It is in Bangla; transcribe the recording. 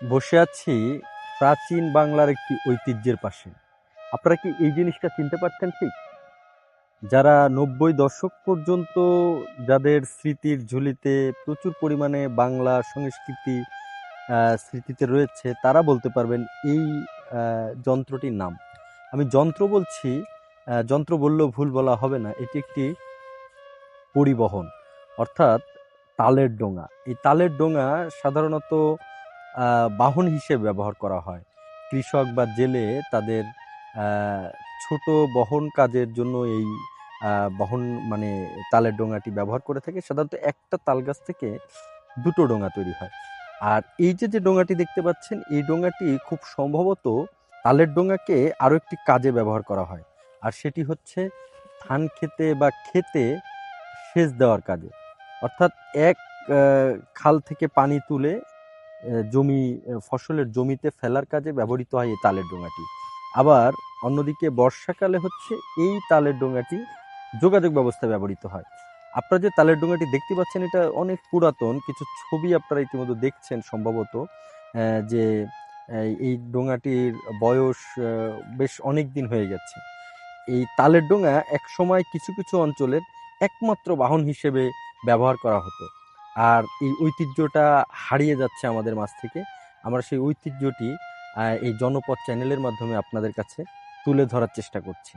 বসে আছি প্রাচীন বাংলার একটি ঐতিহ্যের পাশে। আপনারা কি এই জিনিসটা চিনতে পারছেন ঠিক? যারা ৯০ দশক পর্যন্ত যাদের স্মৃতির ঝুলিতে প্রচুর পরিমাণে বাংলা সংস্কৃতি স্মৃতিতে রয়েছে, তারা বলতে পারবেন এই যন্ত্রটির নাম। আমি যন্ত্র বলছি, যন্ত্র বললেও ভুল বলা হবে না। এটি একটি পরিবহন, অর্থাৎ তালের ডোঙা। এই তালের ডোঙা সাধারণত বাহন হিসেবে ব্যবহার করা হয়। কৃষক বা জেলে তাদের ছোট বহন কাজের জন্য এই বহন মানে তালের ডোঙাটি ব্যবহার করে থাকে। সাধারণত একটা তাল গাছ থেকে দুটো ডোঙা তৈরি হয়। আর এই যে ডোঙাটি দেখতে পাচ্ছেন, এই ডোঙাটি খুব সম্ভবত তালের ডোঙাকে আরও একটি কাজে ব্যবহার করা হয়। আর সেটি হচ্ছে ধান খেতে বা ক্ষেতে সেচ দেওয়ার কাজে। অর্থাৎ এক খাল থেকে পানি তুলে ফসলের জমিতে ফেলার কাজে ব্যবহৃত হয় এই তালের ডোঙাটি। আবার অন্যদিকে বর্ষাকালে হচ্ছে এই তালের ডোঙাটি যোগাযোগ ব্যবস্থায় ব্যবহৃত হয়। আপনারা যে তালের ডোঙাটি দেখতে পাচ্ছেন, এটা অনেক পুরাতন। কিছু ছবি আপনারা ইতিমধ্যে দেখছেন সম্ভবত, যে এই ডোঙাটির বয়স বেশ অনেক দিন হয়ে গেছে। এই তালের ডোঙা একসময় কিছু কিছু অঞ্চলের একমাত্র বাহন হিসেবে ব্যবহার করা হতো। আর এই ঐতিহ্যটা হারিয়ে যাচ্ছে আমাদের মাঝ থেকে। আমরা সেই ঐতিহ্যটি এই জনপদ চ্যানেলের মাধ্যমে আপনাদের কাছে তুলে ধরার চেষ্টা করছি।